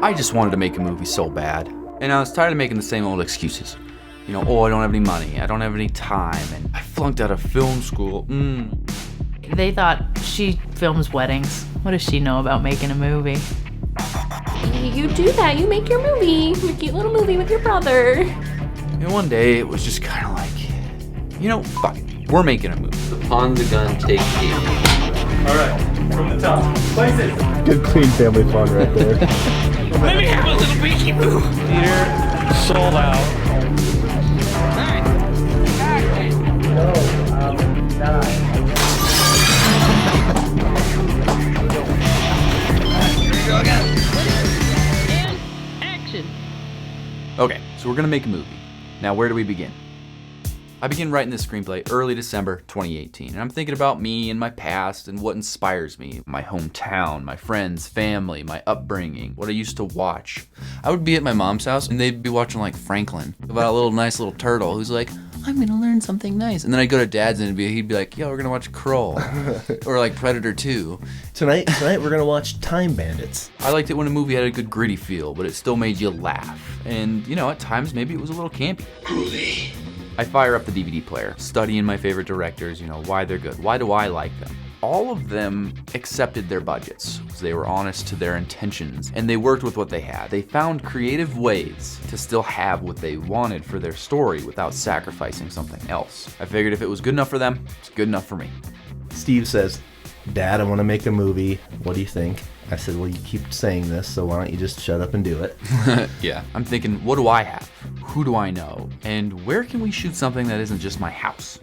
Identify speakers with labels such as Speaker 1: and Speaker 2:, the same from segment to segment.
Speaker 1: I just wanted to make a movie so bad. And I was tired of making the same old excuses. You know, oh, I don't have any money, I don't have any time, and I flunked out of film school.
Speaker 2: They thought she films weddings. What does she know about making a movie?
Speaker 3: You do that, you make your movie, your cute little movie with your brother.
Speaker 1: And one day it was just kind of like, you know, fuck it, we're making a movie.
Speaker 4: The pawn the gun, take eight.
Speaker 5: All right, from the top. Place it.
Speaker 6: Good clean family fun right there.
Speaker 5: Let me have a little peeky boo. Theater sold out.
Speaker 1: Okay, so we're gonna make a movie. Now, where do we begin? I began writing this screenplay early December 2018, and I'm thinking about me and my past and what inspires me. My hometown, my friends, family, my upbringing, what I used to watch. I would be at my mom's house and they'd be watching like Franklin, about a nice little turtle who's like, I'm gonna learn something nice. And then I'd go to Dad's and he'd be like, yo, we're gonna watch Kroll. Or like Predator 2.
Speaker 6: Tonight we're gonna watch Time Bandits.
Speaker 1: I liked it when a movie had a good gritty feel, but it still made you laugh. And, you know, at times maybe it was a little campy. Groovy. I fire up the DVD player, studying my favorite directors, you know, why they're good, why do I like them. All of them accepted their budgets, so they were honest to their intentions, and they worked with what they had. They found creative ways to still have what they wanted for their story without sacrificing something else. I figured if it was good enough for them, it's good enough for me.
Speaker 6: Steve says, Dad, I want to make a movie. What do you think? I said, well, you keep saying this, so why don't you just shut up and do it?
Speaker 1: Yeah, I'm thinking, what do I have? Who do I know? And where can we shoot something that isn't just my house?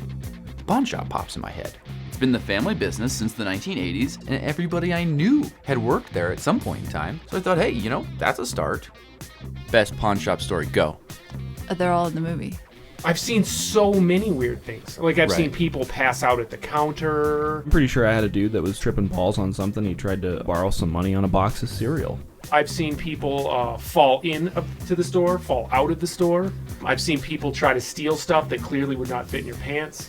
Speaker 1: The pawn shop pops in my head. It's been the family business since the 1980s, and everybody I knew had worked there at some point in time. So I thought, hey, you know, that's a start. Best pawn shop story, go.
Speaker 7: They're all in the movie.
Speaker 8: I've seen so many weird things. Like I've seen people pass out at the counter.
Speaker 9: I'm pretty sure I had a dude that was tripping balls on something. He tried to borrow some money on a box of cereal.
Speaker 8: I've seen people fall in to the store, fall out of the store. I've seen people try to steal stuff that clearly would not fit in your pants.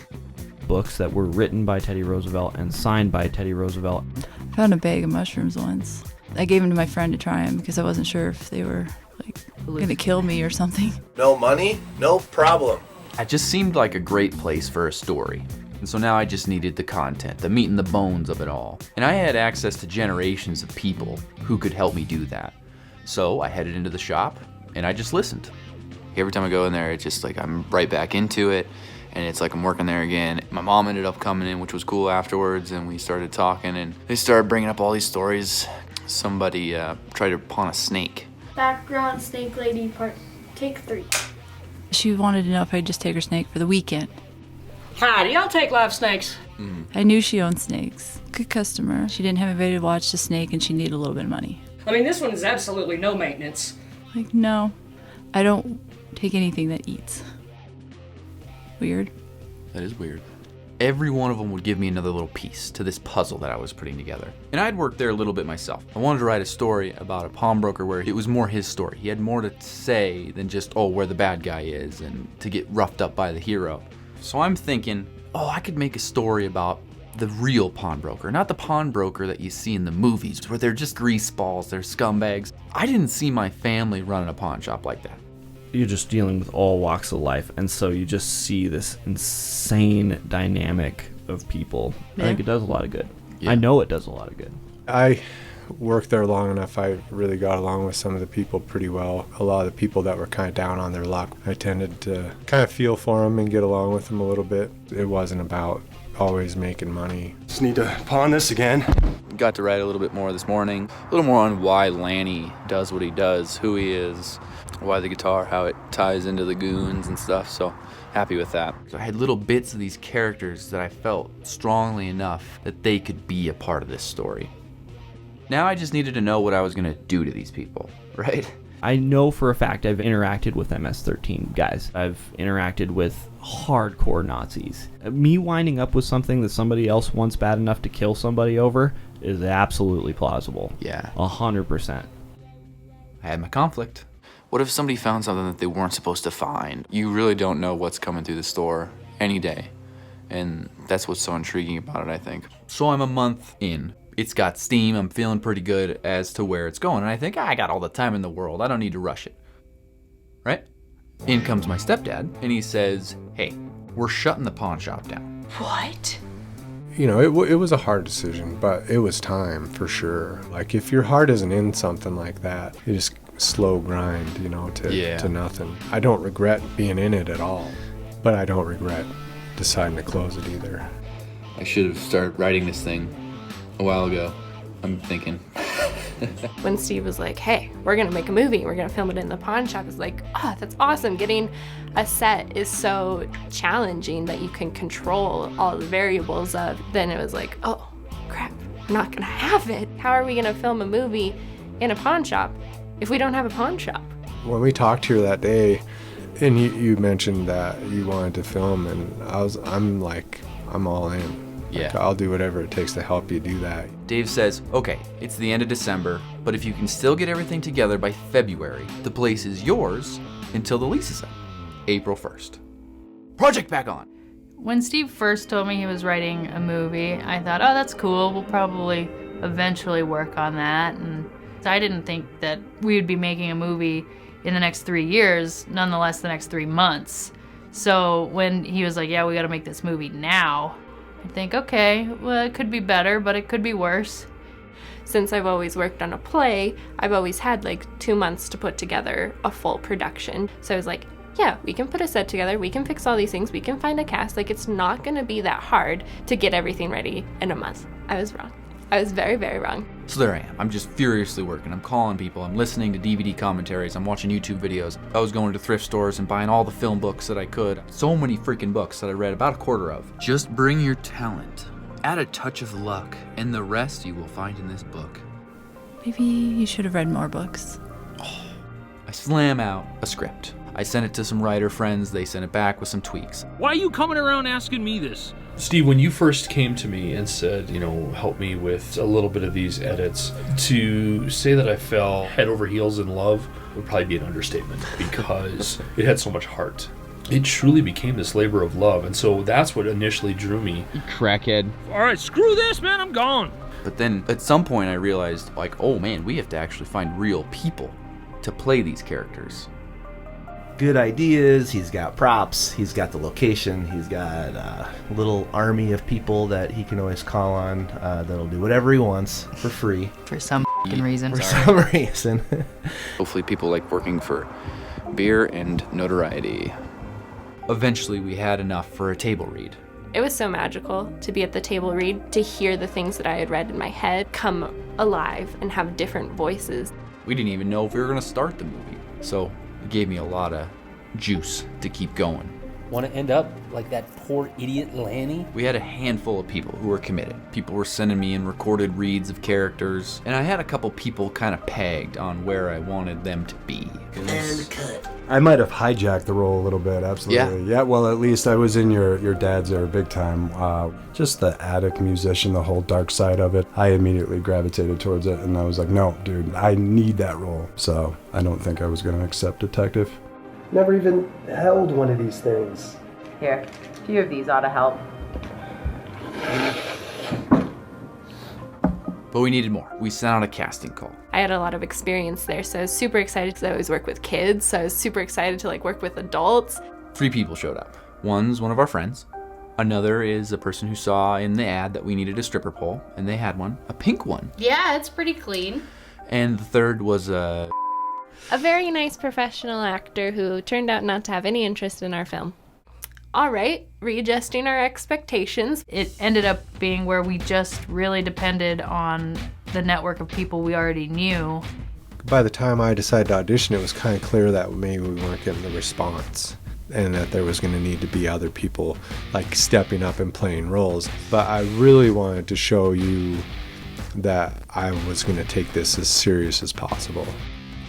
Speaker 9: Books that were written by Teddy Roosevelt and signed by Teddy Roosevelt.
Speaker 7: I found a bag of mushrooms once. I gave them to my friend to try them because I wasn't sure if they were like gonna kill me or something.
Speaker 6: No money? No problem.
Speaker 1: It just seemed like a great place for a story. And so now I just needed the content, the meat and the bones of it all. And I had access to generations of people who could help me do that. So I headed into the shop and I just listened. Every time I go in there, it's just like I'm right back into it. And it's like I'm working there again. My mom ended up coming in, which was cool afterwards, and we started talking, and they started bringing up all these stories. Somebody tried to pawn a snake.
Speaker 3: Background snake lady part, take 3.
Speaker 7: She wanted to know if I'd just take her snake for the weekend.
Speaker 10: Hi, do y'all take live snakes?
Speaker 7: I knew she owned snakes. Good customer. She didn't have anybody to watch the snake and she needed a little bit of money.
Speaker 10: I mean, this one is absolutely no maintenance.
Speaker 7: Like, no, I don't take anything that eats. Weird.
Speaker 1: That is weird. Every one of them would give me another little piece to this puzzle that I was putting together. And I'd worked there a little bit myself. I wanted to write a story about a pawnbroker where it was more his story. He had more to say than just, oh, where the bad guy is and to get roughed up by the hero. So I'm thinking, oh, I could make a story about the real pawnbroker, not the pawnbroker that you see in the movies where they're just grease balls, they're scumbags. I didn't see my family running a pawn shop like that.
Speaker 9: You're just dealing with all walks of life, and so you just see this insane dynamic of people.
Speaker 7: Yeah.
Speaker 9: I think it does a lot of good.
Speaker 1: Yeah.
Speaker 9: I know it does a lot of good.
Speaker 11: I worked there long enough. I really got along with some of the people pretty well. A lot of the people that were kind of down on their luck, I tended to kind of feel for them and get along with them a little bit. It wasn't about always making money.
Speaker 6: Just need to pawn this again.
Speaker 1: Got to write a little bit more this morning, a little more on why Lanny does what he does, who he is, why the guitar, how it ties into the goons and stuff, so happy with that. So I had little bits of these characters that I felt strongly enough that they could be a part of this story. Now I just needed to know what I was gonna do to these people, right?
Speaker 9: I know for a fact I've interacted with MS-13 guys. I've interacted with hardcore Nazis. Me winding up with something that somebody else wants bad enough to kill somebody over is absolutely plausible.
Speaker 1: Yeah.
Speaker 9: 100%.
Speaker 1: I had my conflict. What if somebody found something that they weren't supposed to find? You really don't know what's coming through the store any day. And that's what's so intriguing about it, I think. So I'm a month in It's got steam. I'm feeling pretty good as to where it's going. And I think, I got all the time in the world. I don't need to rush it. Right? In comes my stepdad, and he says, hey, we're shutting the pawn shop down.
Speaker 3: What?
Speaker 11: You know, it was a hard decision, but it was time for sure. Like, if your heart isn't in something like that, you just slow grind, you know, to nothing. I don't regret being in it at all, but I don't regret deciding to close it either.
Speaker 1: I should have started writing this thing a while ago, I'm thinking.
Speaker 3: When Steve was like, hey, we're gonna make a movie, we're gonna film it in the pawn shop, it's like, oh, that's awesome. Getting a set is so challenging that you can control all the variables of. Then it was like, oh, crap, I'm not gonna have it. How are we gonna film a movie in a pawn shop if we don't have a pawn shop?
Speaker 11: When we talked here that day, and you mentioned that you wanted to film, and I'm all in.
Speaker 1: Yeah.
Speaker 11: Like, I'll do whatever it takes to help you do that.
Speaker 1: Dave says, okay, it's the end of December, but if you can still get everything together by February, the place is yours until the lease is up, April 1st. Project back on.
Speaker 2: When Steve first told me he was writing a movie, I thought, oh, that's cool. We'll probably eventually work on that. And I didn't think that we would be making a movie in the next 3 years, nonetheless the next 3 months. So when he was like, yeah, we got to make this movie now, I think, okay, well, it could be better, but it could be worse.
Speaker 3: Since I've always worked on a play, I've always had like 2 months to put together a full production. So I was like, yeah, we can put a set together, we can fix all these things, we can find a cast. Like, it's not gonna be that hard to get everything ready in a month. I was wrong. I was very, very wrong.
Speaker 1: So there I am. I'm just furiously working. I'm calling people. I'm listening to DVD commentaries. I'm watching YouTube videos. I was going to thrift stores and buying all the film books that I could. So many freaking books that I read, about a quarter of. Just bring your talent. Add a touch of luck, and the rest you will find in this book.
Speaker 7: Maybe you should have read more books.
Speaker 1: I slam out a script. I sent it to some writer friends. They sent it back with some tweaks.
Speaker 5: Why are you coming around asking me this?
Speaker 12: Steve, when you first came to me and said, you know, help me with a little bit of these edits, to say that I fell head over heels in love would probably be an understatement, because it had so much heart. It truly became this labor of love, and so that's what initially drew me.
Speaker 9: You crackhead.
Speaker 5: All right, screw this, man, I'm gone.
Speaker 1: But then at some point I realized, like, oh man, we have to actually find real people to play these characters.
Speaker 6: Good ideas, he's got props, he's got the location, he's got a little army of people that he can always call on that'll do whatever he wants for free.
Speaker 2: For some reason.
Speaker 6: For some reason.
Speaker 1: Hopefully people like working for beer and notoriety. Eventually we had enough for a table read.
Speaker 3: It was so magical to be at the table read, to hear the things that I had read in my head come alive and have different voices.
Speaker 1: We didn't even know if we were going to start the movie, so it gave me a lot of juice to keep going.
Speaker 13: Want to end up like that poor idiot Lanny?
Speaker 1: We had a handful of people who were committed. People were sending me in recorded reads of characters, and I had a couple people kind of pegged on where I wanted them to be.
Speaker 11: And cut. I might have hijacked the role a little bit, absolutely. Yeah, well, at least I was in your dad's era big time. Just the attic musician, the whole dark side of it. I immediately gravitated towards it, and I was like, no, dude, I need that role. So I don't think I was going to accept detective.
Speaker 14: Never even held one of these things.
Speaker 2: Here, a few of these ought to help.
Speaker 1: But we needed more. We sent out a casting call.
Speaker 3: I had a lot of experience there, so I was super excited because I always work with kids, so I was super excited to like work with adults.
Speaker 1: 3 people showed up. One's one of our friends. Another is a person who saw in the ad that we needed a stripper pole, and they had one, a pink one.
Speaker 3: Yeah, it's pretty clean.
Speaker 1: And the third was a
Speaker 3: very nice professional actor who turned out not to have any interest in our film. All right, readjusting our expectations.
Speaker 2: It ended up being where we just really depended on the network of people we already knew.
Speaker 11: By the time I decided to audition, it was kind of clear that maybe we weren't getting the response, and that there was going to need to be other people like stepping up and playing roles. But I really wanted to show you that I was going to take this as serious as possible.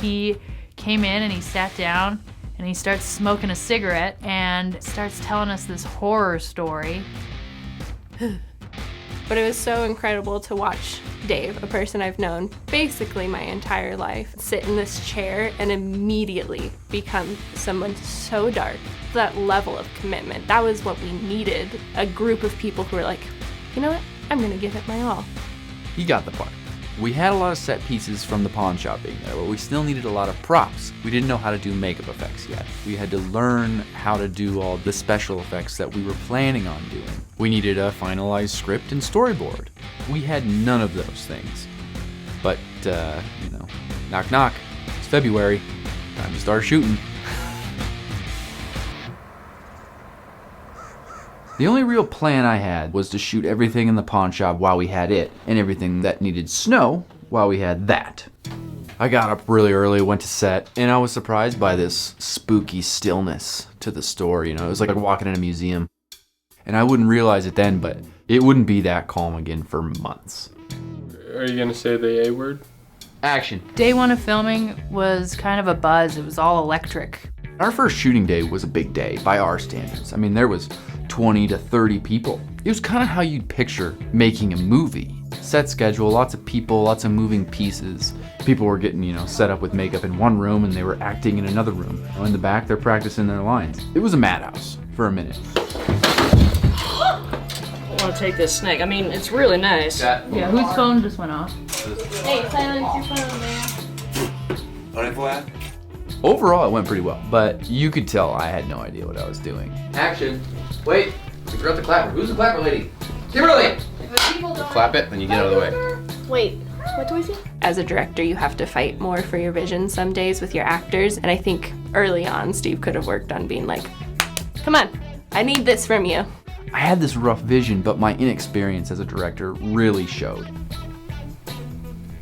Speaker 2: He came in and he sat down and he starts smoking a cigarette and starts telling us this horror story.
Speaker 3: But it was so incredible to watch Dave, a person I've known basically my entire life, sit in this chair and immediately become someone so dark. That level of commitment, that was what we needed. A group of people who were like, you know what, I'm gonna give it my all.
Speaker 1: he got the part. We had a lot of set pieces from the pawn shop being there, but we still needed a lot of props. We didn't know how to do makeup effects yet. We had to learn how to do all the special effects that we were planning on doing. We needed a finalized script and storyboard. We had none of those things. But, you know, knock knock, it's February, time to start shooting. The only real plan I had was to shoot everything in the pawn shop while we had it, and everything that needed snow while we had that. I got up really early, went to set, and I was surprised by this spooky stillness to the store. You know, it was like walking in a museum. And I wouldn't realize it then, but it wouldn't be that calm again for months.
Speaker 15: Are you gonna say the A word?
Speaker 1: Action.
Speaker 2: Day one of filming was kind of a buzz. It was all electric.
Speaker 1: Our first shooting day was a big day by our standards. I mean, there was 20 to 30 people. It was kind of how you'd picture making a movie. Set schedule, lots of people, lots of moving pieces. People were getting, you know, set up with makeup in one room and they were acting in another room. In the back, they're practicing their lines. It was a madhouse for a minute.
Speaker 10: I want to take this snake. I mean, it's really nice.
Speaker 2: Yeah, whose phone just went off?
Speaker 3: Hey, silence your phone, man.
Speaker 1: Overall, it went pretty well, but you could tell I had no idea what I was doing. Action. Wait, we forgot the clapper. Who's the clapper lady? Kimberly! Clap it, then you get out of the way.
Speaker 3: Wait, what do I say? As a director, you have to fight more for your vision some days with your actors, and I think early on, Steve could have worked on being like, come on, I need this from you.
Speaker 1: I had this rough vision, but my inexperience as a director really showed.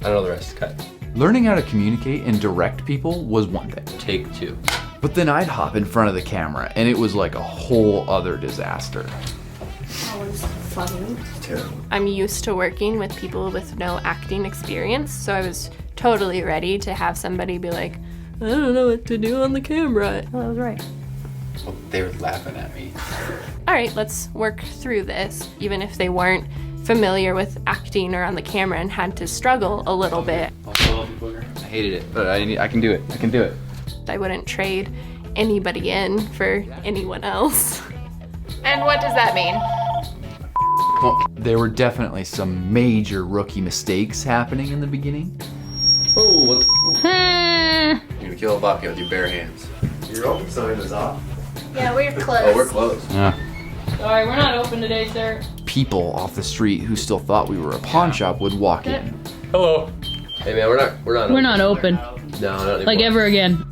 Speaker 4: I don't know the rest. Cut.
Speaker 1: Learning how to communicate and direct people was one thing.
Speaker 4: Take two.
Speaker 1: But then I'd hop in front of the camera and it was like a whole other disaster.
Speaker 3: That was funny.
Speaker 1: Terrible.
Speaker 3: I'm used to working with people with no acting experience, so I was totally ready to have somebody be like, I don't know what to do on the camera.
Speaker 2: Oh, that was right.
Speaker 1: Well, they were laughing at me.
Speaker 3: All right, let's work through this, even if they weren't familiar with acting or on the camera and had to struggle a little bit.
Speaker 1: I hated it, but I can do it. I can do it.
Speaker 3: I wouldn't trade anybody in for anyone else.
Speaker 16: And what does that mean?
Speaker 1: Well, there were definitely some major rookie mistakes happening in the beginning.
Speaker 4: Oh, what?
Speaker 1: You're gonna kill a bobcat with your bare hands.
Speaker 6: You're open sign is off.
Speaker 16: Yeah, we're closed.
Speaker 1: Oh, we're closed. Yeah.
Speaker 2: Sorry, we're not open today, sir.
Speaker 1: People off the street who still thought we were a pawn shop would walk in.
Speaker 15: Hello.
Speaker 4: Hey man, we're not open. No, not anymore.
Speaker 2: Like ever again.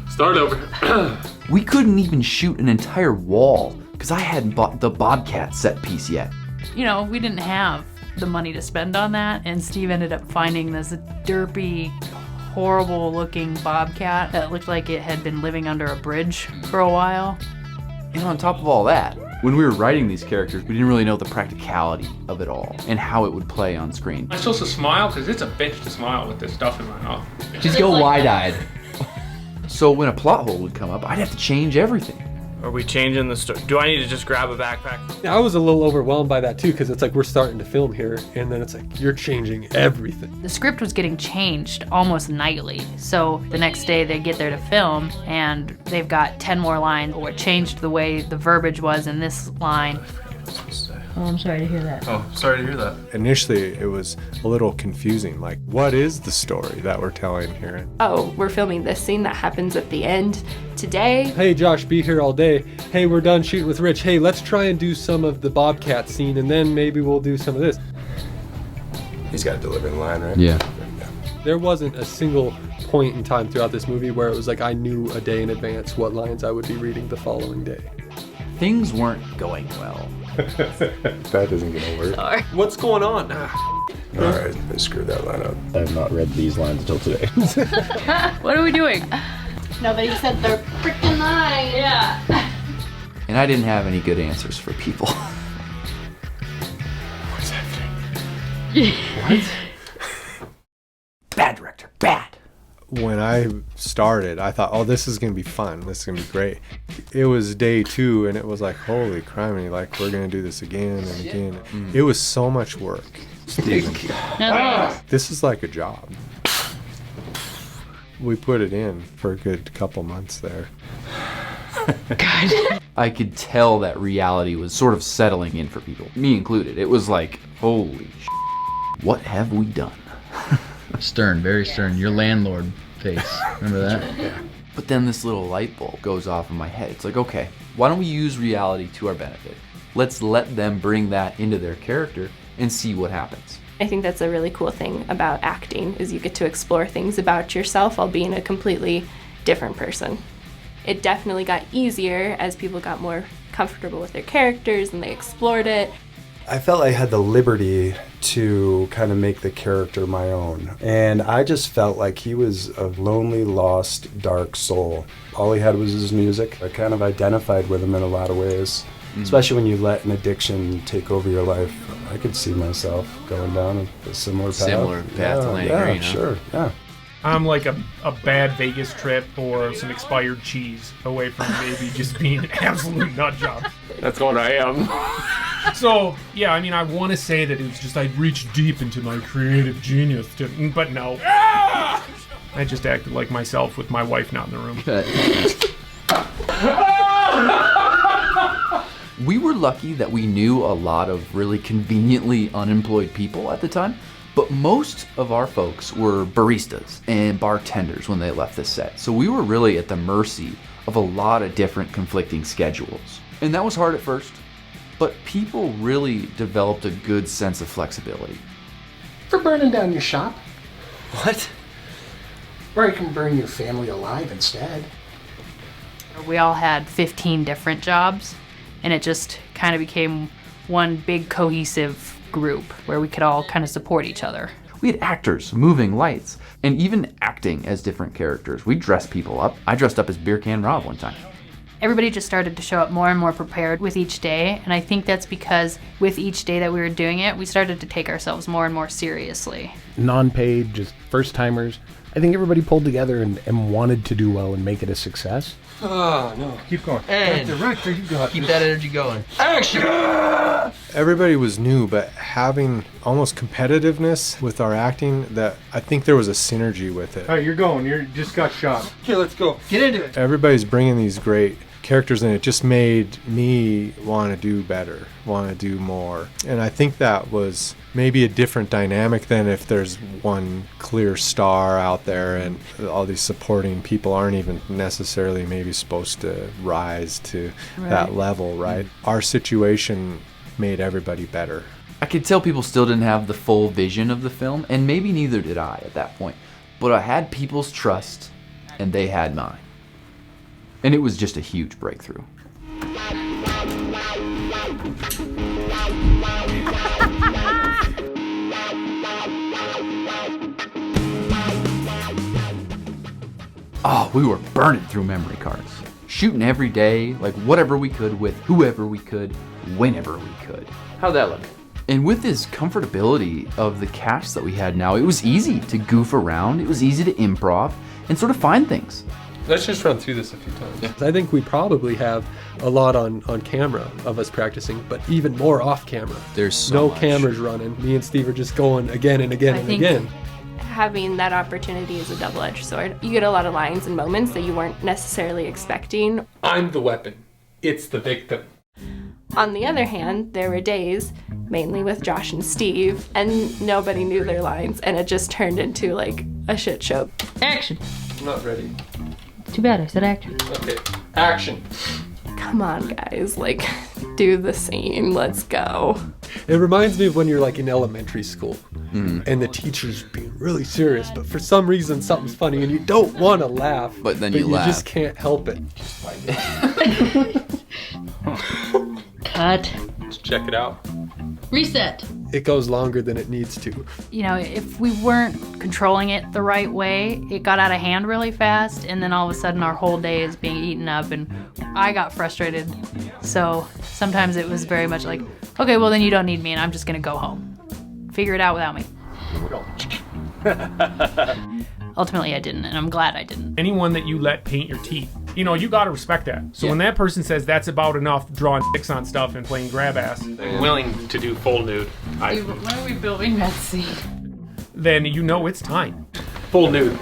Speaker 15: Start over.
Speaker 1: We couldn't even shoot an entire wall because I hadn't bought the Bobcat set piece yet.
Speaker 2: You know, we didn't have the money to spend on that, and Steve ended up finding this derpy, horrible looking bobcat that looked like it had been living under a bridge for a while.
Speaker 1: And on top of all that, when we were writing these characters, we didn't really know the practicality of it all and how it would play on screen.
Speaker 8: Am I supposed to smile? Because it's a bitch to smile with this stuff in my mouth.
Speaker 1: Just go wide-eyed. So when a plot hole would come up, I'd have to change everything.
Speaker 5: Are we changing the story? Do I need to just grab a backpack?
Speaker 14: I was a little overwhelmed by that too, because it's like we're starting to film here, and then it's like you're changing everything.
Speaker 2: The script was getting changed almost nightly. So the next day they get there to film and they've got 10 more lines or changed the way the verbiage was in this line. Oh, I'm sorry to hear that.
Speaker 11: Oh, sorry to hear that. Initially, it was a little confusing. Like, what is the story that we're telling here?
Speaker 3: Oh, we're filming this scene that happens at the end today.
Speaker 14: Hey, Josh, be here all day. Hey, we're done shooting with Rich. Hey, let's try and do some of the Bobcat scene, and then maybe we'll do some of this.
Speaker 11: He's got to deliver the line, right?
Speaker 1: Yeah.
Speaker 14: There wasn't a single point in time throughout this movie where it was like I knew a day in advance what lines I would be reading the following day.
Speaker 1: Things weren't going well.
Speaker 11: That isn't gonna work.
Speaker 2: Sorry.
Speaker 14: What's going on?
Speaker 11: Alright, I screwed that line up.
Speaker 9: I have not read these lines until today.
Speaker 2: What are we doing?
Speaker 3: Nobody said they're freaking lying.
Speaker 2: Yeah.
Speaker 1: And I didn't have any good answers for people.
Speaker 11: What's happening?
Speaker 1: What? Bad director, bad.
Speaker 11: When I started, I thought, oh, this is going to be fun. This is going to be great. It was day 2, and it was like, holy criminy, like, we're going to do this again and again. It was so much work. This is like a job. We put it in for a good couple months there.
Speaker 2: God.
Speaker 1: I could tell that reality was sort of settling in for people, me included. It was like, holy What have we done?
Speaker 13: Stern, very stern. Your landlord face. Remember that?
Speaker 1: Yeah. But then this little light bulb goes off in my head. It's like, okay, why don't we use reality to our benefit? Let's let them bring that into their character and see what happens.
Speaker 3: I think that's a really cool thing about acting, is you get to explore things about yourself while being a completely different person. It definitely got easier as people got more comfortable with their characters and they explored it.
Speaker 17: I felt I had the liberty to kind of make the character my own. And I just felt like he was a lonely, lost, dark soul. All he had was his music. I kind of identified with him in a lot of ways, especially when you let an addiction take over your life. I could see myself going down a similar path.
Speaker 1: Similar path to Lanny Green, huh?
Speaker 17: Sure, yeah.
Speaker 8: I'm like a bad Vegas trip or some expired cheese away from maybe just being an absolute nut job.
Speaker 15: That's what I am.
Speaker 8: So, yeah, I mean, I want to say that it was just I reached deep into my creative genius, but no. I just acted like myself with my wife not in the room.
Speaker 1: We were lucky that we knew a lot of really conveniently unemployed people at the time, but most of our folks were baristas and bartenders when they left the set. So we were really at the mercy of a lot of different conflicting schedules. And that was hard at first, but people really developed a good sense of flexibility.
Speaker 18: For burning down your shop.
Speaker 13: What?
Speaker 18: Or you can burn your family alive instead.
Speaker 2: We all had 15 different jobs, and it just kind of became one big cohesive group where we could all kind of support each other.
Speaker 1: We had actors, moving lights, and even acting as different characters. We dressed people up. I dressed up as Beer Can Rob one time.
Speaker 2: Everybody just started to show up more and more prepared with each day, and I think that's because with each day that we were doing it, we started to take ourselves more and more seriously.
Speaker 18: Non-paid, just first-timers. I think everybody pulled together and wanted to do well and make it a success.
Speaker 15: Oh, no. Keep going.
Speaker 13: And
Speaker 15: Director, you got
Speaker 13: keep
Speaker 15: this.
Speaker 13: that energy going.
Speaker 15: Action!
Speaker 11: Everybody was new, but having almost competitiveness with our acting, that I think there was a synergy with it.
Speaker 15: All right, you're going. You just got shot. Okay, let's go.
Speaker 13: Get into it.
Speaker 11: Everybody's bringing these great characters, and it just made me want to do better, want to do more. And I think that was maybe a different dynamic than if there's one clear star out there and all these supporting people aren't even necessarily maybe supposed to rise to that level, right? Our situation made everybody better.
Speaker 1: I could tell people still didn't have the full vision of the film, and maybe neither did I at that point. But I had people's trust, and they had mine. And it was just a huge breakthrough. Oh, we were burning through memory cards. Shooting every day, like whatever we could with whoever we could, whenever we could.
Speaker 13: How'd that look?
Speaker 1: And with this comfortability of the cast that we had now, it was easy to goof around, it was easy to improv, and sort of find things.
Speaker 15: Let's just run through this a few times.
Speaker 14: I think we probably have a lot on camera of us practicing, but even more off camera.
Speaker 1: There's so
Speaker 14: no
Speaker 1: much.
Speaker 14: Cameras running. Me and Steve are just going again and again and again.
Speaker 3: Having that opportunity is a double-edged sword. You get a lot of lines and moments that you weren't necessarily expecting.
Speaker 15: I'm the weapon. It's the victim.
Speaker 3: On the other hand, there were days, mainly with Josh and Steve, and nobody knew their lines, and it just turned into like a shit show.
Speaker 2: Action.
Speaker 15: I'm not ready.
Speaker 2: Too bad I said action.
Speaker 15: Okay, action.
Speaker 3: Come on, guys, like, do the scene, let's go.
Speaker 14: It reminds me of when you're like in elementary school and the teacher's being really serious, but for some reason something's funny and you don't want to laugh.
Speaker 1: But then you laugh.
Speaker 14: You just can't help it.
Speaker 2: Cut.
Speaker 15: Let's check it out.
Speaker 2: Reset.
Speaker 14: It goes longer than it needs to.
Speaker 2: You know, if we weren't controlling it the right way, it got out of hand really fast, and then all of a sudden our whole day is being eaten up, and I got frustrated. So sometimes it was very much like, okay, well then you don't need me, and I'm just gonna go home. Figure it out without me. Ultimately I didn't, and I'm glad I didn't.
Speaker 8: Anyone that you let paint your teeth, you know, you gotta respect that. So when that person says that's about enough drawing dicks on stuff and playing grab ass,
Speaker 15: I'm willing to do full nude.
Speaker 2: When are we building that scene?
Speaker 8: Then you know it's time.
Speaker 15: Full nude.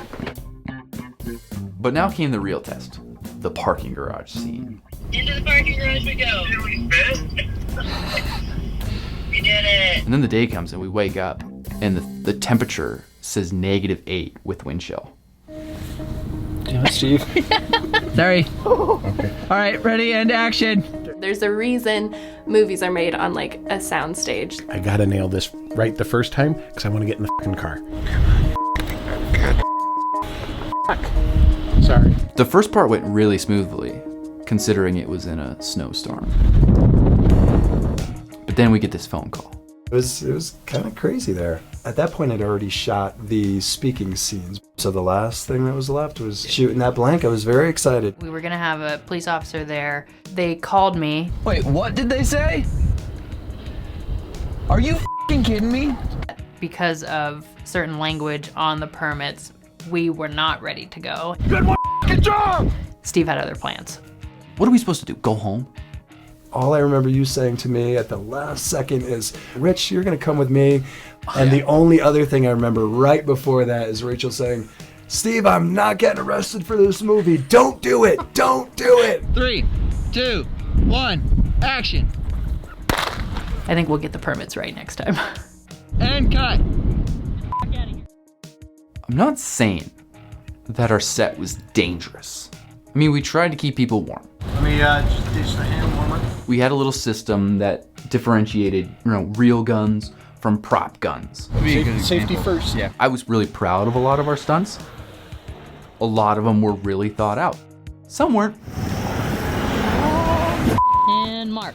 Speaker 1: But now came the real test, the parking garage scene.
Speaker 19: Into the parking garage we go. We did it.
Speaker 1: And then the day comes and we wake up and the temperature says -8 with wind chill.
Speaker 14: Damn it, Steve.
Speaker 4: Sorry. Okay. All right, ready and action.
Speaker 3: There's a reason movies are made on like a sound stage.
Speaker 18: I gotta nail this right the first time because I want to get in the fucking car.
Speaker 14: Sorry.
Speaker 1: The first part went really smoothly, considering it was in a snowstorm. But then we get this phone call.
Speaker 17: It was kind of crazy there. At that point, I'd already shot the speaking scenes. So the last thing that was left was shooting that blank. I was very excited.
Speaker 2: We were gonna have a police officer there. They called me.
Speaker 4: Wait, what did they say? Are you f***ing kidding me?
Speaker 2: Because of certain language on the permits, we were not ready to go.
Speaker 4: Good f***ing job!
Speaker 2: Steve had other plans.
Speaker 1: What are we supposed to do, go home?
Speaker 17: All I remember you saying to me at the last second is, Rich, you're gonna come with me. And the only other thing I remember right before that is Rachel saying, Steve, I'm not getting arrested for this movie. Don't do it, don't do it.
Speaker 4: 3, 2, 1, action.
Speaker 2: I think we'll get the permits right next time.
Speaker 4: And cut.
Speaker 1: I'm not saying that our set was dangerous. I mean, we tried to keep people warm.
Speaker 20: Let me just ditch the hand warmer.
Speaker 1: We had a little system that differentiated, real guns from prop guns.
Speaker 14: Safety first.
Speaker 1: Yeah. I was really proud of a lot of our stunts. A lot of them were really thought out. Some weren't.
Speaker 10: And mark.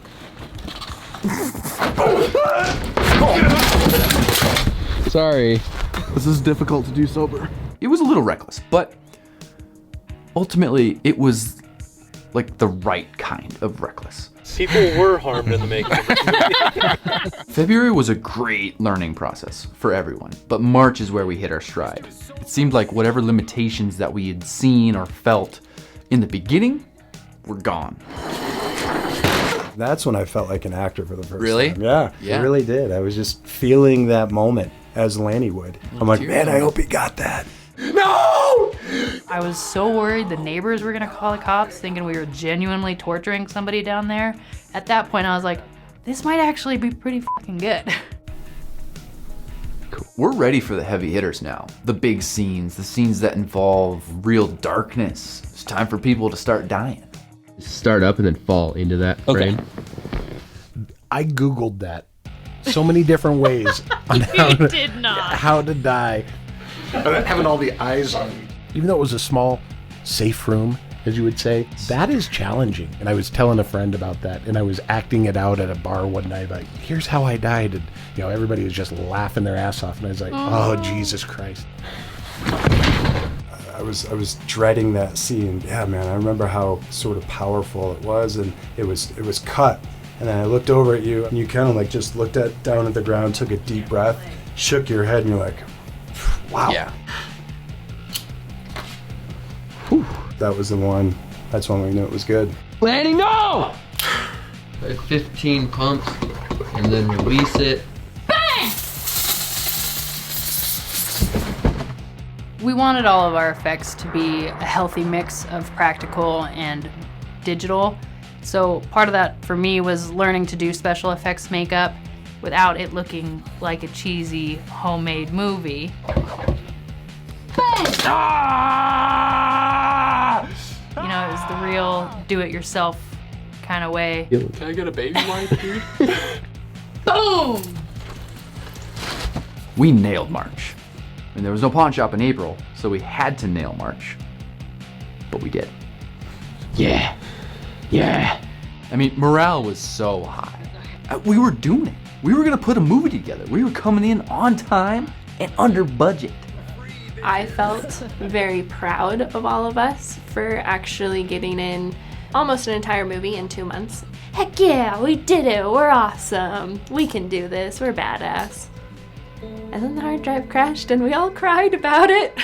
Speaker 4: Sorry.
Speaker 1: This is difficult to do sober. It was a little reckless, but ultimately it was like the right kind of reckless.
Speaker 15: People were harmed in the making of this movie.
Speaker 1: February was a great learning process for everyone, but March is where we hit our stride. It seemed like whatever limitations that we had seen or felt in the beginning were gone.
Speaker 17: That's when I felt like an actor for the first
Speaker 1: Really?
Speaker 17: time. Yeah,
Speaker 1: Yeah.
Speaker 17: I really did. I was just feeling that moment as Lanny would. I'm like, man, I hope he got that. No!
Speaker 2: I was so worried the neighbors were gonna call the cops thinking we were genuinely torturing somebody down there. At that point, I was like, this might actually be pretty fucking good.
Speaker 1: Cool. We're ready for the heavy hitters now. The big scenes, the scenes that involve real darkness. It's time for people to start dying.
Speaker 21: Start up and then fall into that frame.
Speaker 18: I Googled that so many different ways on how to die. Having all the eyes on me. Even though it was a small, safe room, as you would say, that is challenging. And I was telling a friend about that, and I was acting it out at a bar one night, like, here's how I died. And, everybody was just laughing their ass off. And I was like, oh, Jesus Christ.
Speaker 17: I was dreading that scene. Yeah, man, I remember how sort of powerful it was, and it was cut. And then I looked over at you, and you kind of like just looked down at the ground, took a deep breath, shook your head, and you're like, wow.
Speaker 1: Yeah.
Speaker 17: Whew. That was the one. That's when we knew it was good.
Speaker 4: Lanny, no!
Speaker 13: Like 15 pumps, and then release it.
Speaker 2: Bang! We wanted all of our effects to be a healthy mix of practical and digital. So part of that for me was learning to do special effects makeup without it looking like a cheesy homemade movie. It was the real do-it-yourself kind of way.
Speaker 15: Can I get a baby wipe, dude?
Speaker 2: Boom!
Speaker 1: We nailed March. And there was no pawn shop in April, so we had to nail March. But we did. Yeah. Yeah. I mean, morale was so high. We were doing it. We were gonna put a movie together. We were coming in on time and under budget.
Speaker 3: I felt very proud of all of us for actually getting in almost an entire movie in 2 months. Heck yeah, we did it. We're awesome. We can do this. We're badass. And then the hard drive crashed and we all cried about it.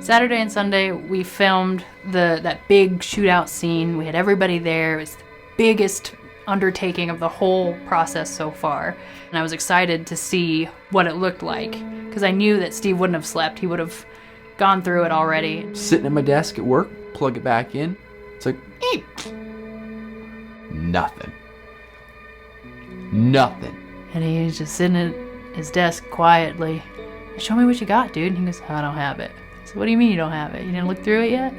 Speaker 2: Saturday and Sunday, we filmed that big shootout scene. We had everybody there. It was the biggest undertaking of the whole process so far. And I was excited to see what it looked like, because I knew that Steve wouldn't have slept. He would have gone through it already.
Speaker 1: Sitting at my desk at work, plug it back in. It's like, eep. Nothing. Nothing.
Speaker 2: And he was just sitting his desk quietly. Show me what you got, dude. And he goes, I don't have it. So what do you mean you don't have it? You didn't look through it yet?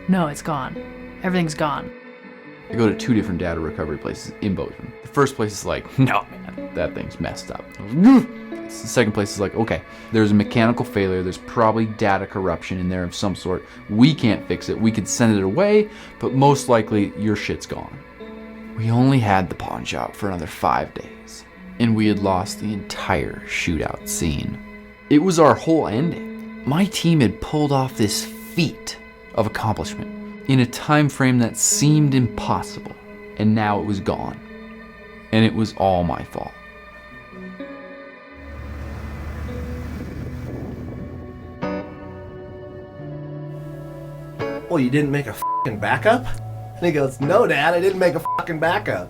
Speaker 2: No, it's gone. Everything's gone.
Speaker 1: I go to 2 different data recovery places in Bozeman. The first place is like, no, man, that thing's messed up. The second place is like, okay, there's a mechanical failure. There's probably data corruption in there of some sort. We can't fix it. We could send it away, but most likely your shit's gone. We only had the pawn shop for another 5 days, and we had lost the entire shootout scene. It was our whole ending. My team had pulled off this feat of accomplishment in a time frame that seemed impossible, and now it was gone. And it was all my fault.
Speaker 6: Well, you didn't make a fucking backup? And he goes, no, Dad, I didn't make a fucking backup.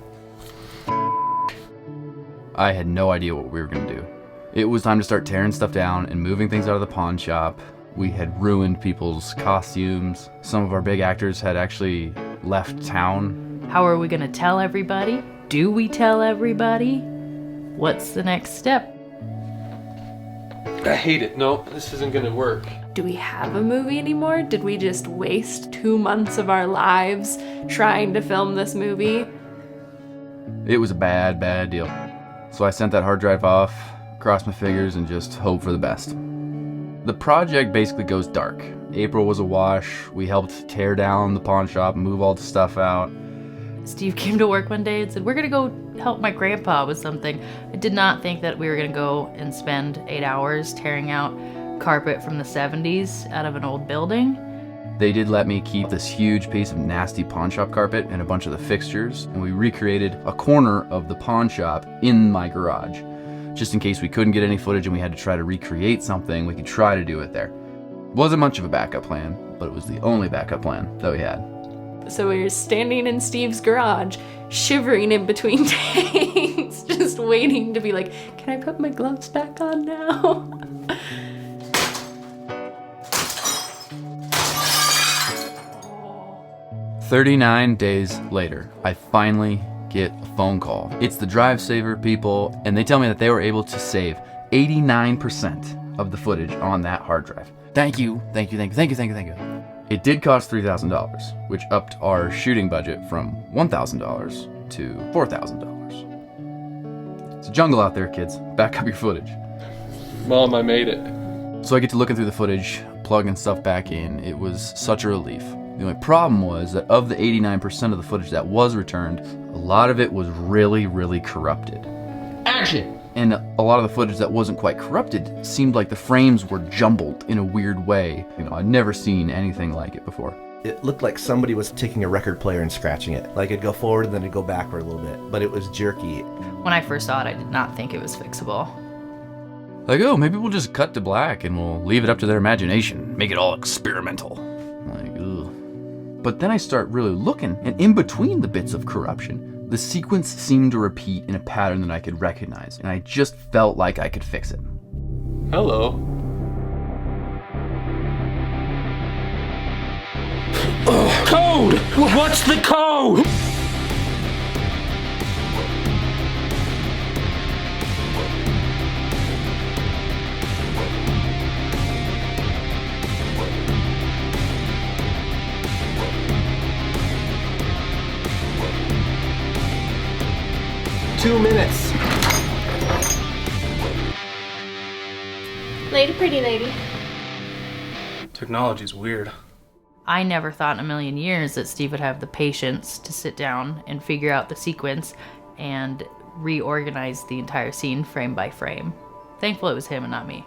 Speaker 1: I had no idea what we were gonna do. It was time to start tearing stuff down and moving things out of the pawn shop. We had ruined people's costumes. Some of our big actors had actually left town.
Speaker 2: How are we gonna tell everybody? Do we tell everybody? What's the next step?
Speaker 15: I hate it. No, this isn't gonna work.
Speaker 3: Do we have a movie anymore? Did we just waste 2 months of our lives trying to film this movie?
Speaker 1: It was a bad, bad deal. So I sent that hard drive off, crossed my fingers, and just hoped for the best. The project basically goes dark. April was a wash. We helped tear down the pawn shop, move all the stuff out.
Speaker 2: Steve came to work one day and said, we're gonna go help my grandpa with something. I did not think that we were gonna go and spend 8 hours tearing out carpet from the 70s out of an old building.
Speaker 1: They did let me keep this huge piece of nasty pawn shop carpet and a bunch of the fixtures, and we recreated a corner of the pawn shop in my garage. Just in case we couldn't get any footage and we had to try to recreate something, we could try to do it there. Wasn't much of a backup plan, but it was the only backup plan that we had.
Speaker 3: So we were standing in Steve's garage, shivering in between takes, just waiting to be like, can I put my gloves back on now?
Speaker 1: 39 days later, I finally get a phone call. It's the Drive Saver people, and they tell me that they were able to save 89% of the footage on that hard drive. Thank you, thank you, thank you, thank you, thank you, thank you. It did cost $3,000, which upped our shooting budget from $1,000 to $4,000. It's a jungle out there, kids. Back up your footage.
Speaker 15: Mom, I made it.
Speaker 1: So I get to looking through the footage, plugging stuff back in. It was such a relief. The only problem was that of the 89% of the footage that was returned, a lot of it was really, really corrupted.
Speaker 15: Action!
Speaker 1: And a lot of the footage that wasn't quite corrupted seemed like the frames were jumbled in a weird way. You know, I'd never seen anything like it before.
Speaker 6: It looked like somebody was taking a record player and scratching it. Like it'd go forward and then it'd go backward a little bit, but it was jerky.
Speaker 2: When I first saw it, I did not think it was fixable.
Speaker 1: Like, oh, maybe we'll just cut to black and we'll leave it up to their imagination. Make it all experimental. Like, ugh. But then I start really looking, and in between the bits of corruption, the sequence seemed to repeat in a pattern that I could recognize, and I just felt like I could fix it.
Speaker 15: Hello.
Speaker 5: Code! What's the code?
Speaker 6: Two minutes.
Speaker 16: Lady, pretty lady.
Speaker 5: Technology's weird.
Speaker 2: I never thought in a million years that Steve would have the patience to sit down and figure out the sequence and reorganize the entire scene frame by frame. Thankful it was him and not me.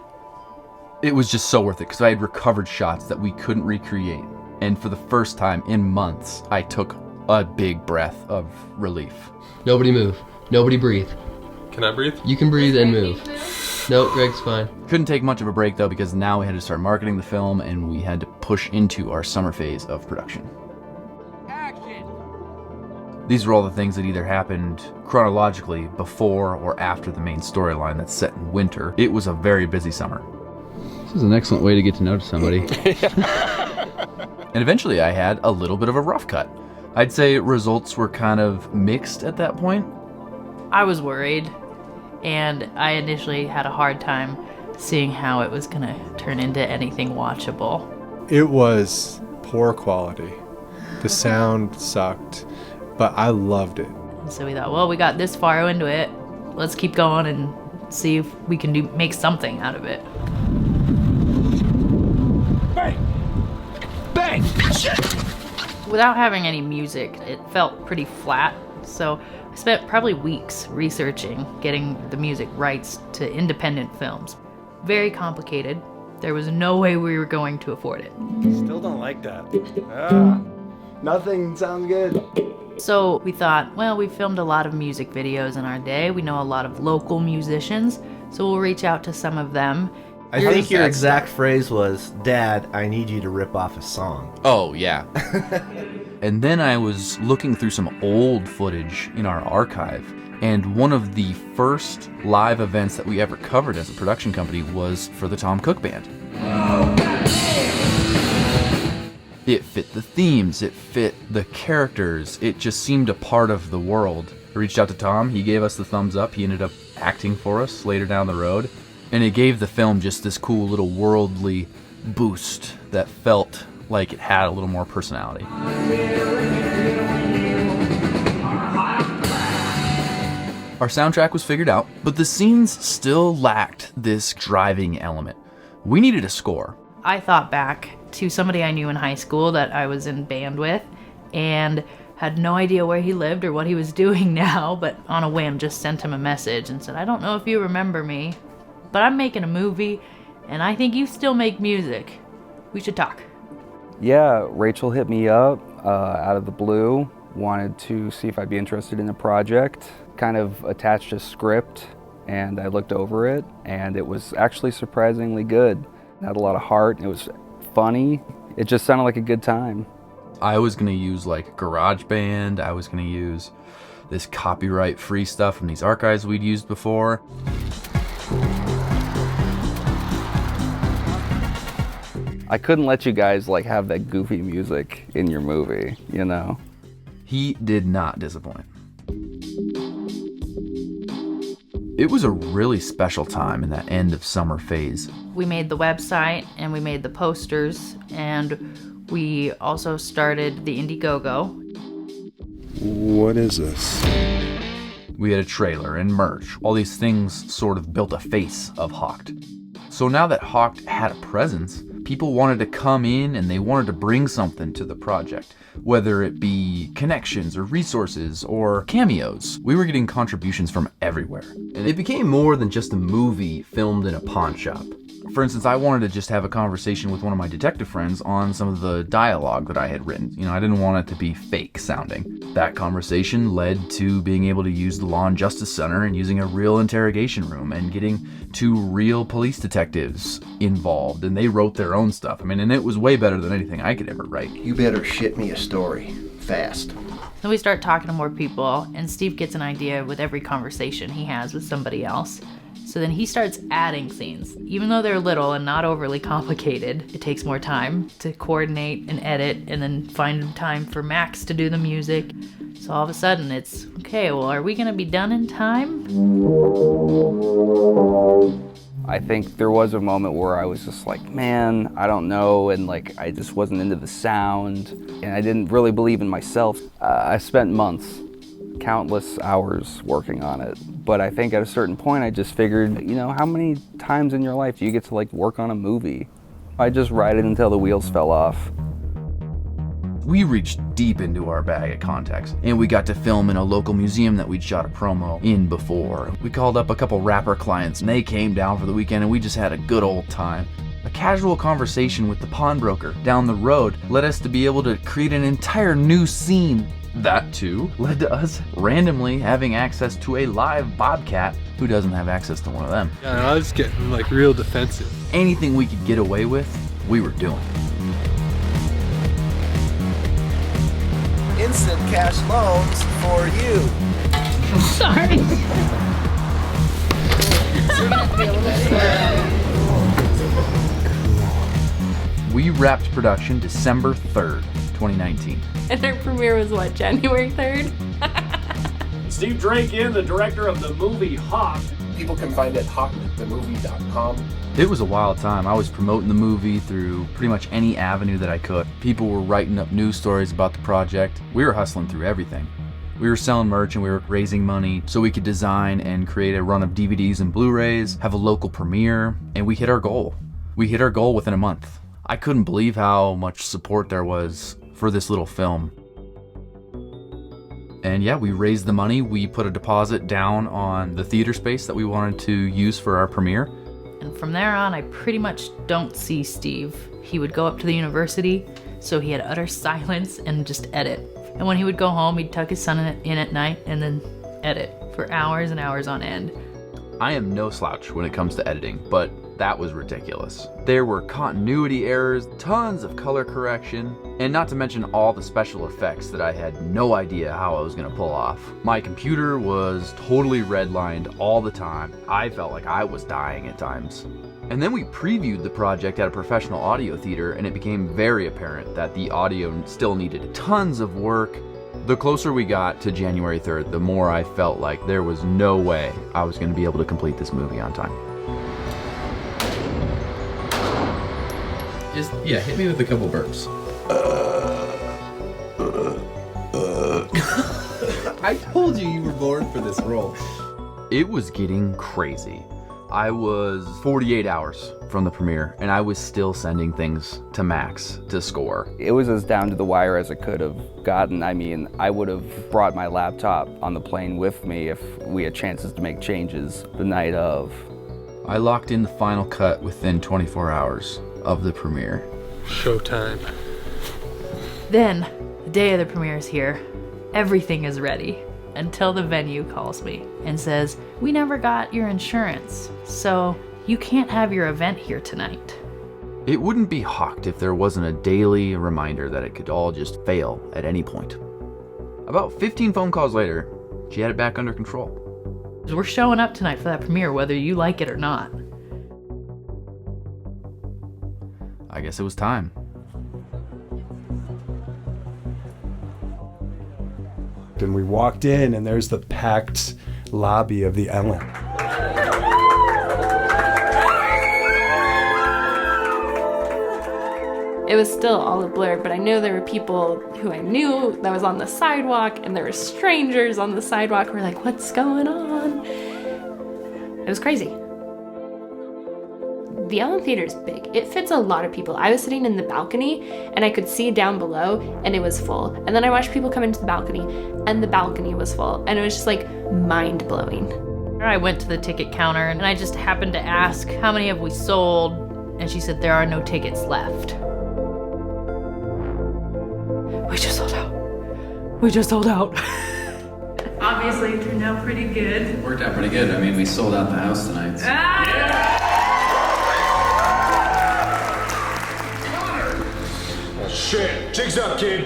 Speaker 1: It was just so worth it because I had recovered shots that we couldn't recreate. And for the first time in months, I took a big breath of relief.
Speaker 21: Nobody move. Nobody breathe.
Speaker 15: Can I breathe?
Speaker 21: You can breathe and move. No, Greg's fine.
Speaker 1: Couldn't take much of a break though because now we had to start marketing the film and we had to push into our summer phase of production. Action! These were all the things that either happened chronologically before or after the main storyline that's set in winter. It was a very busy summer.
Speaker 21: This is an excellent way to get to know somebody.
Speaker 1: And eventually I had a little bit of a rough cut. I'd say results were kind of mixed at that point.
Speaker 2: I was worried. and I initially had a hard time seeing how it was gonna turn into anything watchable.
Speaker 11: It was poor quality. The sound sucked, but I loved it.
Speaker 2: So we thought, well, we got this far into it, let's keep going and see if we can make something out of it.
Speaker 5: Bang! Shit!
Speaker 2: Without having any music, it felt pretty flat, so I spent probably weeks researching getting the music rights to independent films. Very complicated. There was no way we were going to afford it.
Speaker 6: Still don't like that. Ah, nothing sounds good.
Speaker 2: So we thought, well, we filmed a lot of music videos in our day. We know a lot of local musicians, so we'll reach out to some of them.
Speaker 6: I think your exact phrase was, "Dad, I need you to rip off a song."
Speaker 1: Oh, yeah. And then I was looking through some old footage in our archive, and one of the first live events that we ever covered as a production company was for the Tom Cook Band. It fit the themes, it fit the characters, it just seemed a part of the world. I reached out to Tom, he gave us the thumbs up, he ended up acting for us later down the road, and it gave the film just this cool little worldly boost that felt like it had a little more personality. Our soundtrack was figured out, but the scenes still lacked this driving element. We needed a score.
Speaker 2: I thought back to somebody I knew in high school that I was in band with and had no idea where he lived or what he was doing now, but on a whim just sent him a message and said, I don't know if you remember me, but I'm making a movie and I think you still make music. We should talk.
Speaker 7: Yeah, Rachel hit me up out of the blue, wanted to see if I'd be interested in the project, kind of attached a script, and I looked over it, and it was actually surprisingly good. It had a lot of heart, it was funny, it just sounded like a good time.
Speaker 1: I was gonna use like GarageBand, I was gonna use this copyright-free stuff from these archives we'd used before.
Speaker 7: I couldn't let you guys like have that goofy music in your movie, you know?
Speaker 1: He did not disappoint. It was a really special time in that end of summer phase.
Speaker 2: We made the website and we made the posters and we also started the Indiegogo.
Speaker 17: What is this?
Speaker 1: We had a trailer and merch. All these things sort of built a face of Hocked. So now that Hocked had a presence, people wanted to come in and they wanted to bring something to the project, whether it be connections or resources or cameos. We were getting contributions from everywhere.
Speaker 22: And it became more than just a movie filmed in a pawn shop.
Speaker 1: For instance, I wanted to just have a conversation with one of my detective friends on some of the dialogue that I had written. You know, I didn't want it to be fake sounding. That conversation led to being able to use the Law and Justice Center and using a real interrogation room and getting 2 real police detectives involved, and they wrote their own stuff. I mean, and it was way better than anything I could ever write.
Speaker 18: You better ship me a story, fast.
Speaker 2: Then we start talking to more people, and Steve gets an idea with every conversation he has with somebody else. So then he starts adding scenes. Even though they're little and not overly complicated, it takes more time to coordinate and edit and then find time for Max to do the music. So all of a sudden it's, okay, well, are we gonna be done in time?
Speaker 7: I think there was a moment where I was just like, man, I don't know, and like I just wasn't into the sound, and I didn't really believe in myself. I spent months, countless hours working on it, but I think at a certain point I just figured, you know, how many times in your life do you get to like work on a movie? I just ride it until the wheels fell off.
Speaker 1: We reached deep into our bag of contacts, and we got to film in a local museum that we'd shot a promo in before. We called up a couple rapper clients, and they came down for the weekend, and we just had a good old time. A casual conversation with the pawnbroker down the road led us to be able to create an entire new scene. That, too, led to us randomly having access to a live bobcat. Who doesn't have access to one of them?
Speaker 11: Yeah, I was getting like real defensive.
Speaker 1: Anything we could get away with, we were doing.
Speaker 6: Instant cash loans for you.
Speaker 4: Sorry.
Speaker 1: We wrapped production December 3rd, 2019.
Speaker 3: And their premiere was what, January 3rd?
Speaker 8: Steve Drake in, the director of the movie Hocked,
Speaker 18: people can find at hockedthemovie.com.
Speaker 1: It was a wild time. I was promoting the movie through pretty much any avenue that I could. People were writing up news stories about the project. We were hustling through everything. We were selling merch and we were raising money so we could design and create a run of DVDs and Blu-rays, have a local premiere, and we hit our goal. We hit our goal within a month. I couldn't believe how much support there was for this little film. And yeah, we raised the money. We put a deposit down on the theater space that we wanted to use for our premiere.
Speaker 2: And from there on, I pretty much don't see Steve. He would go up to the university, so he had utter silence and just edit. And when he would go home, he'd tuck his son in at night and then edit for hours and hours on end.
Speaker 1: I am no slouch when it comes to editing, but that was ridiculous. There were continuity errors, tons of color correction, and not to mention all the special effects that I had no idea how I was gonna pull off. My computer was totally redlined all the time. I felt like I was dying at times. And then we previewed the project at a professional audio theater, and it became very apparent that the audio still needed tons of work. The closer we got to January 3rd, the more I felt like there was no way I was gonna be able to complete this movie on time.
Speaker 21: Just, yeah, hit me with a couple burps. I told you were born for this role.
Speaker 1: It was getting crazy. I was 48 hours from the premiere, and I was still sending things to Max to score.
Speaker 7: It was as down to the wire as it could have gotten. I mean, I would have brought my laptop on the plane with me if we had chances to make changes the night of.
Speaker 1: I locked in the final cut within 24 hours of the premiere.
Speaker 11: Showtime.
Speaker 2: Then, the day of the premiere is here. Everything is ready until the venue calls me and says, "We never got your insurance, so you can't have your event here tonight."
Speaker 1: It wouldn't be Hocked if there wasn't a daily reminder that it could all just fail at any point. About 15 phone calls later, she had it back under control.
Speaker 2: We're showing up tonight for that premiere, whether you like it or not.
Speaker 1: I guess it was time.
Speaker 17: And we walked in, and there's the packed lobby of the Ellen.
Speaker 3: It was still all a blur, but I know there were people who I knew that was on the sidewalk, and there were strangers on the sidewalk who were like, "What's going on?" It was crazy. The Ellen Theater is big. It fits a lot of people. I was sitting in the balcony and I could see down below and it was full. And then I watched people come into the balcony and the balcony was full. And it was just like mind-blowing.
Speaker 2: I went to the ticket counter and I just happened to ask, "How many have we sold?" And she said, "There are no tickets left." We just sold out. We just sold out. Obviously it turned out pretty good.
Speaker 21: It worked out pretty good. I mean, we sold out the house tonight. So.
Speaker 17: Shit, jigs up, kid.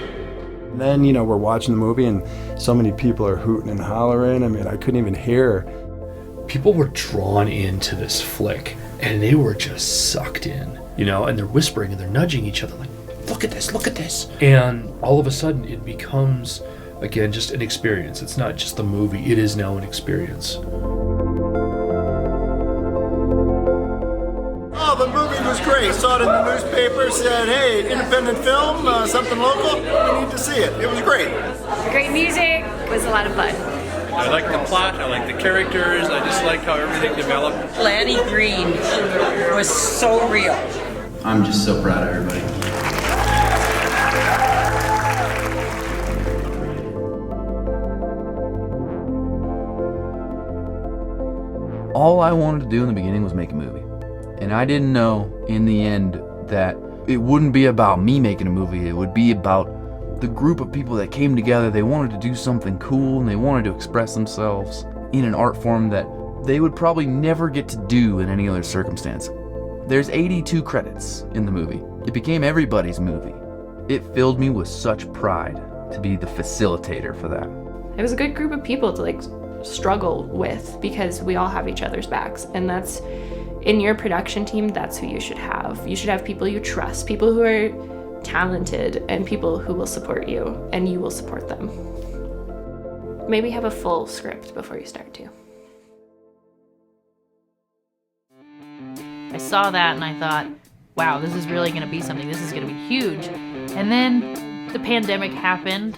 Speaker 17: And then, you know, we're watching the movie and so many people are hooting and hollering. I mean, I couldn't even hear.
Speaker 9: People were drawn into this flick and they were just sucked in, you know, and they're whispering and they're nudging each other like, "Look at this, look at this." And all of a sudden it becomes, again, just an experience. It's not just the movie, it is now an experience.
Speaker 20: Oh, the movie was great. Saw it in the newspaper, said, "Hey, independent film, something local, we need to see it." It was great.
Speaker 16: Great music. It was a lot of fun.
Speaker 15: I like the plot, I like the characters, I just like how everything developed.
Speaker 12: Lanny Green was so real.
Speaker 21: I'm just so proud of everybody.
Speaker 1: All I wanted to do in the beginning was make a movie. And I didn't know in the end that it wouldn't be about me making a movie, it would be about the group of people that came together. They wanted to do something cool and they wanted to express themselves in an art form that they would probably never get to do in any other circumstance. There's 82 credits in the movie. It became everybody's movie. It filled me with such pride to be the facilitator for that.
Speaker 3: It was a good group of people to like struggle with because we all have each other's backs, and that's in your production team. That's who you should have. You should have people you trust, people who are talented, and people who will support you and you will support them. Maybe have a full script before you start too.
Speaker 2: I saw that and I thought, wow, this is really going to be something. This is going to be huge. And then the pandemic happened.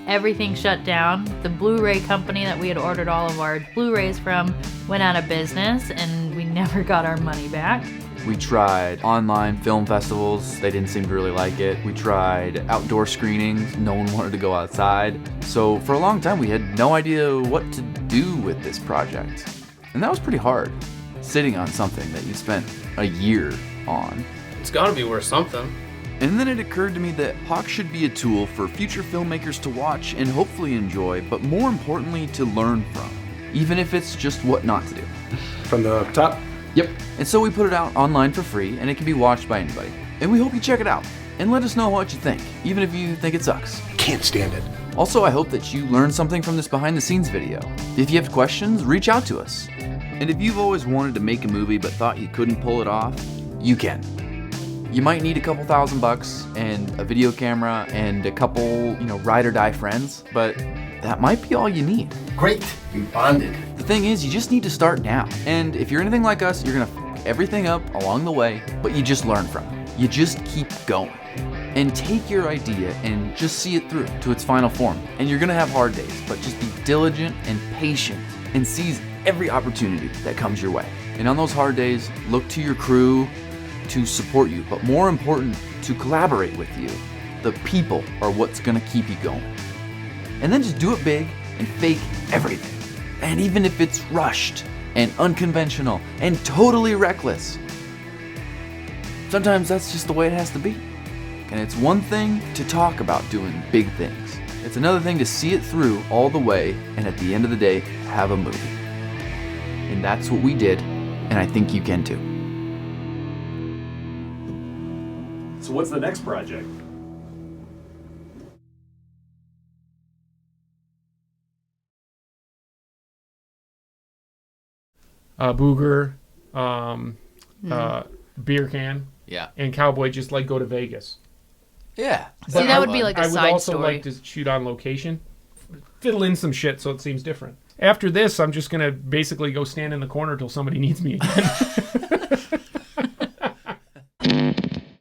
Speaker 2: Everything shut down. The Blu-ray company that we had ordered all of our Blu-rays from went out of business, and we never got our money back.
Speaker 1: We tried online film festivals. They didn't seem to really like it. We tried outdoor screenings. No one wanted to go outside. So for a long time, we had no idea what to do with this project. And that was pretty hard, sitting on something that you spent a year on.
Speaker 14: It's gotta be worth something.
Speaker 1: And then it occurred to me that Hocked should be a tool for future filmmakers to watch and hopefully enjoy, but more importantly, to learn from, even if it's just what not to do.
Speaker 17: From the top?
Speaker 1: Yep. And so we put it out online for free, and it can be watched by anybody. And we hope you check it out, and let us know what you think, even if you think it sucks.
Speaker 18: Can't stand it.
Speaker 1: Also, I hope that you learned something from this behind-the-scenes video. If you have questions, reach out to us. And if you've always wanted to make a movie but thought you couldn't pull it off, you can. You might need a couple $1,000 and a video camera and a couple, ride or die friends, but that might be all you need.
Speaker 18: Great, we bonded.
Speaker 1: The thing is, you just need to start now. And if you're anything like us, you're gonna f everything up along the way, but you just learn from it. You just keep going. And take your idea and just see it through to its final form. And you're gonna have hard days, but just be diligent and patient and seize every opportunity that comes your way. And on those hard days, look to your crew to support you, but more important, to collaborate with you. The people are what's gonna keep you going. And then just do it big and fake everything. And even if it's rushed and unconventional and totally reckless, sometimes that's just the way it has to be. And it's one thing to talk about doing big things. It's another thing to see it through all the way and at the end of the day, have a movie. And that's what we did, and I think you can too.
Speaker 19: So what's the next project?
Speaker 8: Booger, beer can,
Speaker 1: yeah,
Speaker 8: and Cowboy just go to Vegas.
Speaker 1: Yeah.
Speaker 2: See, that would be like a
Speaker 8: I would
Speaker 2: side
Speaker 8: also
Speaker 2: story.
Speaker 8: like to shoot on location, fiddle in some shit so it seems different. After this, I'm just gonna basically go stand in the corner till somebody needs me again.